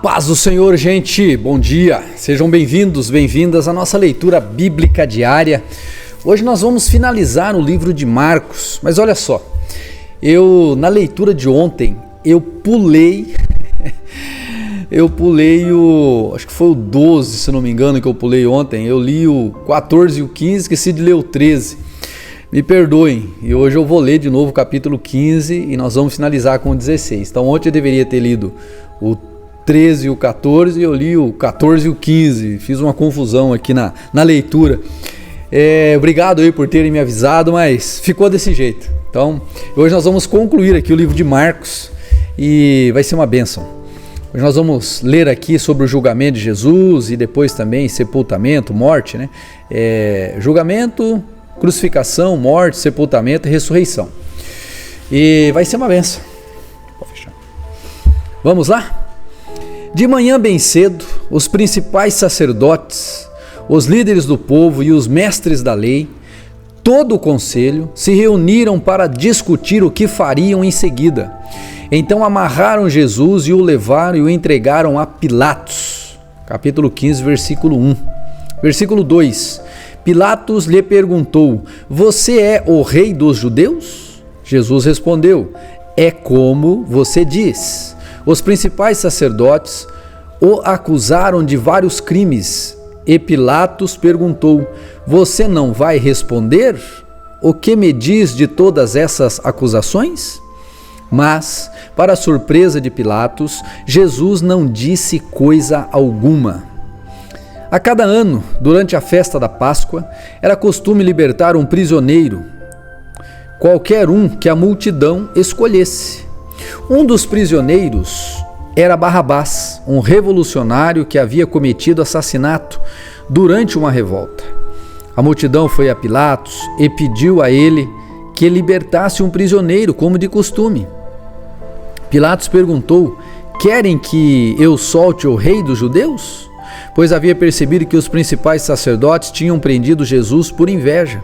Paz do Senhor, gente, bom dia, sejam bem-vindos, bem-vindas à nossa leitura bíblica diária. Hoje nós vamos finalizar o livro de Marcos, mas olha só, na leitura de ontem, eu pulei acho que foi o 12, se não me engano, que eu pulei ontem. Eu li o 14 e o 15, esqueci de ler o 13, me perdoem, e hoje eu vou ler de novo o capítulo 15 e nós vamos finalizar com o 16. Então ontem eu deveria ter lido o 13 e o 14, eu li o 14 e o 15, fiz uma confusão aqui na leitura. Obrigado aí por terem me avisado, mas ficou desse jeito. Então, hoje nós vamos concluir aqui o livro de Marcos e vai ser uma bênção. Hoje nós vamos ler aqui sobre o julgamento de Jesus e depois também sepultamento, morte, né? Julgamento, crucificação, morte, sepultamento e ressurreição. E vai ser uma bênção. Vou fechar. Vamos lá? De manhã bem cedo, os principais sacerdotes, os líderes do povo e os mestres da lei, todo o conselho, se reuniram para discutir o que fariam em seguida. Então amarraram Jesus e o levaram e o entregaram a Pilatos. Capítulo 15, versículo 1. Versículo 2. Pilatos lhe perguntou: "Você é o rei dos judeus?" Jesus respondeu: "É como você diz." Os principais sacerdotes o acusaram de vários crimes e Pilatos perguntou: "Você não vai responder? O que me diz de todas essas acusações?" Mas, para a surpresa de Pilatos, Jesus não disse coisa alguma. A cada ano, durante a festa da Páscoa, era costume libertar um prisioneiro, qualquer um que a multidão escolhesse. Um dos prisioneiros era Barrabás, um revolucionário que havia cometido assassinato durante uma revolta. A multidão foi a Pilatos e pediu a ele que libertasse um prisioneiro, como de costume. Pilatos perguntou: "Querem que eu solte o rei dos judeus?" Pois havia percebido que os principais sacerdotes tinham prendido Jesus por inveja.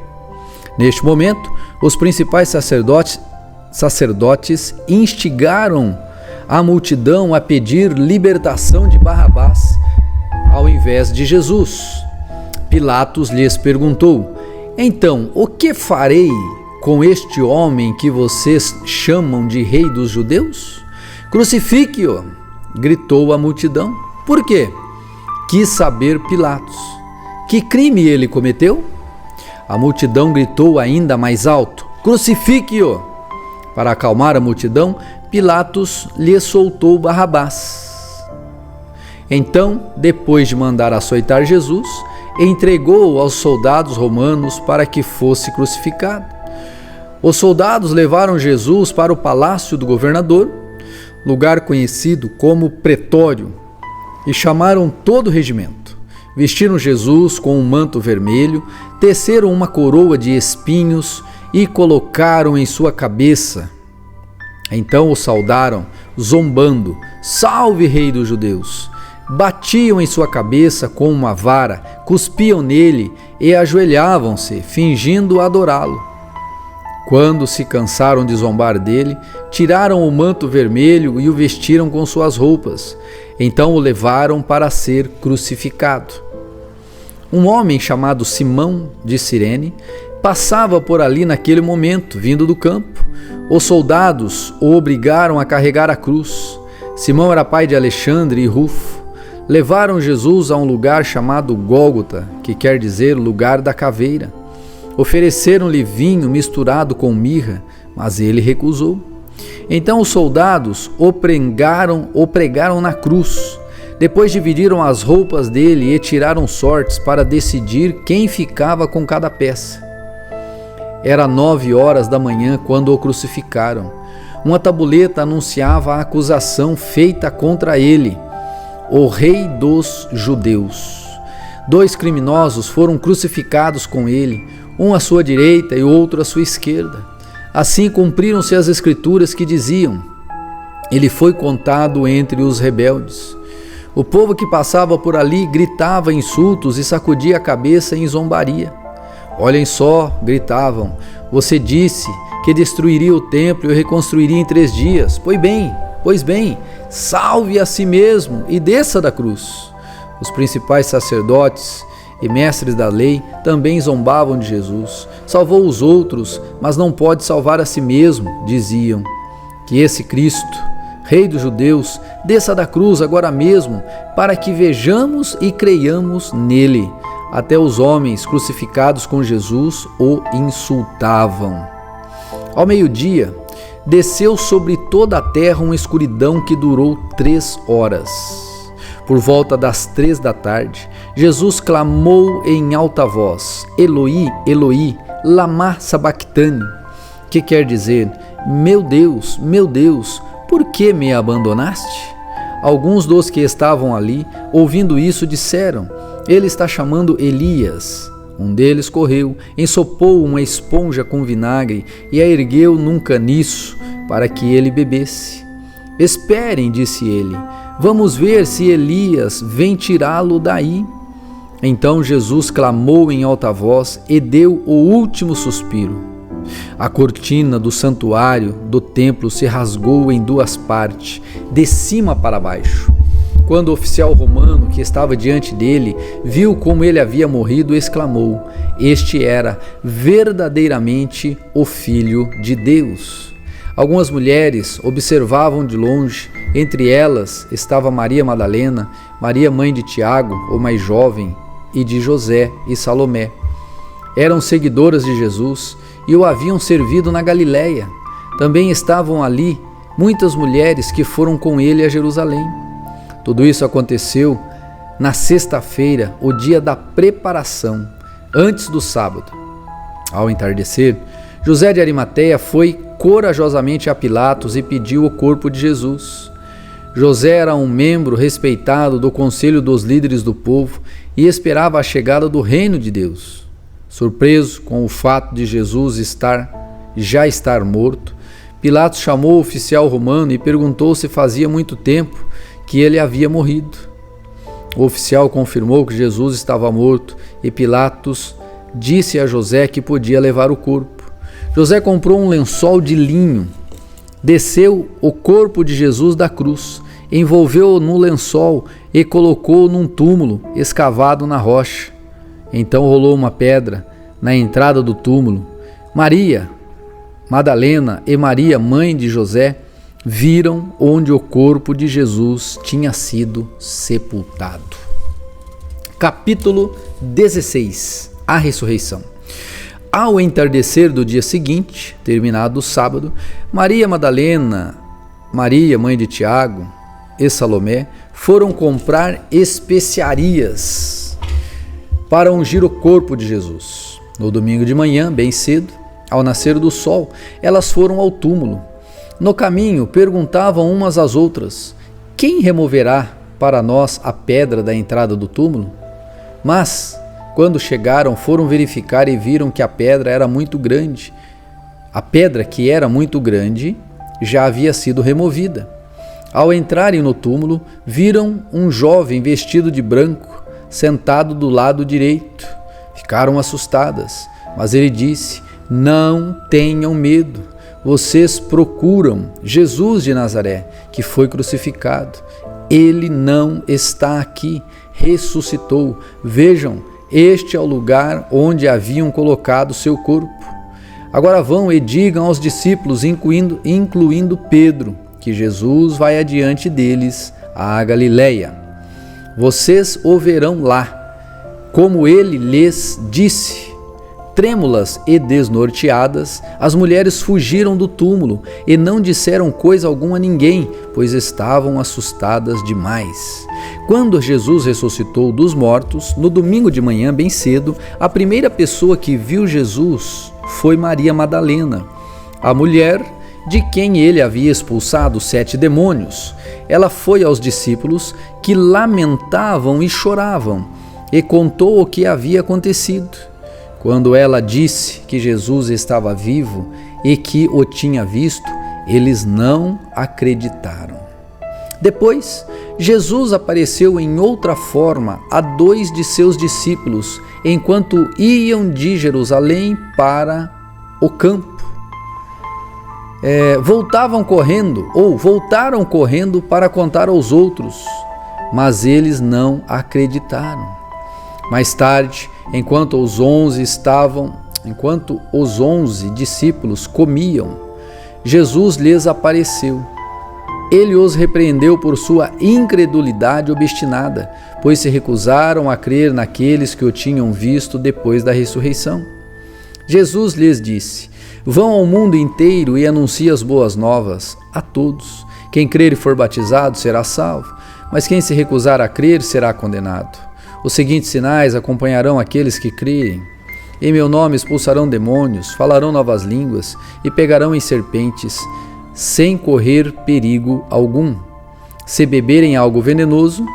Neste momento, os principais sacerdotes instigaram a multidão a pedir libertação de Barrabás ao invés de Jesus. Pilatos lhes perguntou: "Então, o que farei com este homem que vocês chamam de rei dos judeus? Crucifique-o!" gritou a multidão. "Por quê?" quis saber Pilatos. "Que crime ele cometeu?" A multidão gritou ainda mais alto: "Crucifique-o!" Para acalmar a multidão, Pilatos lhe soltou Barrabás. Então, depois de mandar açoitar Jesus, entregou-o aos soldados romanos para que fosse crucificado. Os soldados levaram Jesus para o palácio do governador, lugar conhecido como Pretório, e chamaram todo o regimento. Vestiram Jesus com um manto vermelho, teceram uma coroa de espinhos e colocaram em sua cabeça. Então o saudaram, zombando: "Salve, rei dos judeus!" Batiam em sua cabeça com uma vara, cuspiam nele e ajoelhavam-se, fingindo adorá-lo. Quando se cansaram de zombar dele, tiraram o manto vermelho e o vestiram com suas roupas. Então o levaram para ser crucificado. Um homem chamado Simão de Cirene passava por ali naquele momento, vindo do campo. Os soldados o obrigaram a carregar a cruz. Simão era pai de Alexandre e Rufo. Levaram Jesus a um lugar chamado Gólgota, que quer dizer lugar da caveira. Ofereceram-lhe vinho misturado com mirra, mas ele recusou. Então os soldados o pregaram na cruz. Depois dividiram as roupas dele e tiraram sortes para decidir quem ficava com cada peça. Era 9 horas da manhã quando o crucificaram. Uma tabuleta anunciava a acusação feita contra ele: "O rei dos judeus." 2 criminosos foram crucificados com ele, um à sua direita e outro à sua esquerda. Assim cumpriram-se as escrituras que diziam: "Ele foi contado entre os rebeldes." O povo que passava por ali gritava insultos e sacudia a cabeça em zombaria. "Olhem só", gritavam, "você disse que destruiria o templo e o reconstruiria em 3 dias. Pois bem, Pois bem, salve a si mesmo e desça da cruz. Os principais sacerdotes e mestres da lei também zombavam de Jesus. Salvou os outros, mas não pode salvar a si mesmo, diziam. Que esse Cristo, Rei dos judeus, desça da cruz agora mesmo, para que vejamos e creiamos nele. Até os homens crucificados com Jesus o insultavam. Ao meio-dia, desceu sobre toda a terra uma escuridão que durou 3 horas. Por volta das 3 da tarde, Jesus clamou em alta voz: Eloi, Eloi, lama sabachthani, que quer dizer: meu Deus, por que me abandonaste? Alguns dos que estavam ali, ouvindo isso, disseram: ele está chamando Elias. Um deles correu, ensopou uma esponja com vinagre e a ergueu num caniço para que ele bebesse. Esperem, disse ele, vamos ver se Elias vem tirá-lo daí. Então Jesus clamou em alta voz e deu o último suspiro. A cortina do santuário do templo se rasgou em 2 partes, de cima para baixo. Quando o oficial romano que estava diante dele viu como ele havia morrido, exclamou: este era verdadeiramente o Filho de Deus. Algumas mulheres observavam de longe. Entre elas estava Maria Madalena, Maria mãe de Tiago, o mais jovem, e de José e Salomé. Eram seguidoras de Jesus e o haviam servido na Galiléia. Também estavam ali muitas mulheres que foram com ele a Jerusalém. Tudo isso aconteceu na sexta-feira, o dia da preparação, antes do sábado. Ao entardecer, José de Arimateia foi corajosamente a Pilatos e pediu o corpo de Jesus. José era um membro respeitado do conselho dos líderes do povo e esperava a chegada do reino de Deus. Surpreso com o fato de Jesus já estar morto, Pilatos chamou o oficial romano e perguntou se fazia muito tempo que ele havia morrido. O oficial confirmou que Jesus estava morto e Pilatos disse a José que podia levar o corpo. José comprou um lençol de linho, desceu o corpo de Jesus da cruz, envolveu-o no lençol e colocou-o num túmulo escavado na rocha. Então rolou uma pedra na entrada do túmulo. Maria Madalena e Maria, mãe de José, viram onde o corpo de Jesus tinha sido sepultado. Capítulo 16. A ressurreição. Ao entardecer do dia seguinte, terminado o sábado, Maria Madalena, Maria, mãe de Tiago, e Salomé foram comprar especiarias para ungir o corpo de Jesus. No domingo de manhã, bem cedo, ao nascer do sol, elas foram ao túmulo. No caminho, perguntavam umas às outras: quem removerá para nós a pedra da entrada do túmulo? Mas, quando chegaram, foram verificar e viram que a pedra era muito grande. A pedra, que era muito grande, já havia sido removida. Ao entrarem no túmulo, viram um jovem vestido de branco, sentado do lado direito. Ficaram assustadas, mas ele disse: não tenham medo. Vocês procuram Jesus de Nazaré, que foi crucificado. Ele não está aqui, ressuscitou. Vejam, este é o lugar onde haviam colocado seu corpo. Agora vão e digam aos discípulos, incluindo Pedro, que Jesus vai adiante deles à Galiléia. Vocês o verão lá, como ele lhes disse. Trêmulas e desnorteadas, as mulheres fugiram do túmulo e não disseram coisa alguma a ninguém, pois estavam assustadas demais. Quando Jesus ressuscitou dos mortos, no domingo de manhã, bem cedo, a primeira pessoa que viu Jesus foi Maria Madalena, a mulher de quem ele havia expulsado 7 demônios. Ela foi aos discípulos, que lamentavam e choravam, e contou o que havia acontecido. Quando ela disse que Jesus estava vivo e que o tinha visto, eles não acreditaram. Depois, Jesus apareceu em outra forma a 2 de seus discípulos, enquanto iam de Jerusalém para o campo. voltaram correndo para contar aos outros, mas eles não acreditaram. Mais tarde, enquanto os 11 discípulos comiam, Jesus lhes apareceu. Ele os repreendeu por sua incredulidade obstinada, pois se recusaram a crer naqueles que o tinham visto depois da ressurreição. Jesus lhes disse: vão ao mundo inteiro e anunciem as boas novas a todos. Quem crer e for batizado será salvo, mas quem se recusar a crer será condenado. Os seguintes sinais acompanharão aqueles que crerem. Em meu nome expulsarão demônios, falarão novas línguas e pegarão em serpentes, sem correr perigo algum. Se beberem algo venenoso,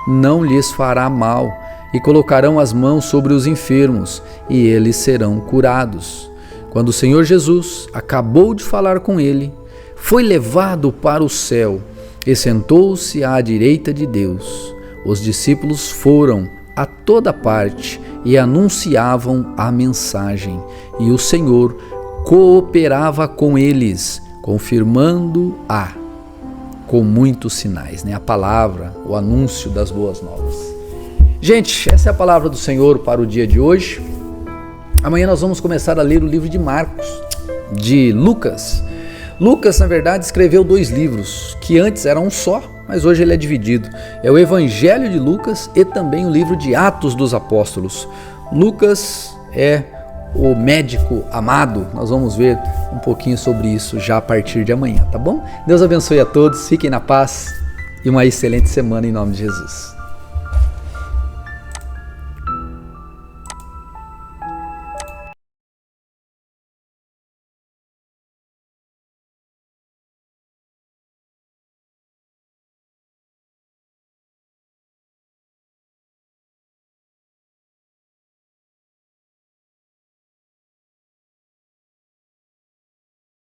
não lhes fará mal, e colocarão as mãos sobre os enfermos, e eles serão curados. Quando o Senhor Jesus acabou de falar com ele, foi levado para o céu e sentou-se à direita de Deus. Os discípulos foram a toda parte e anunciavam a mensagem, e o Senhor cooperava com eles, confirmando-a com muitos sinais, a palavra, o anúncio das boas novas. Gente, essa é a palavra do Senhor para o dia de hoje. Amanhã nós vamos começar a ler o livro de Lucas. Lucas, na verdade, escreveu 2 livros, que antes eram um só, mas hoje ele é dividido. É o Evangelho de Lucas e também o livro de Atos dos Apóstolos. Lucas é o médico amado. Nós vamos ver um pouquinho sobre isso já a partir de amanhã, tá bom? Deus abençoe a todos, fiquem na paz e uma excelente semana em nome de Jesus.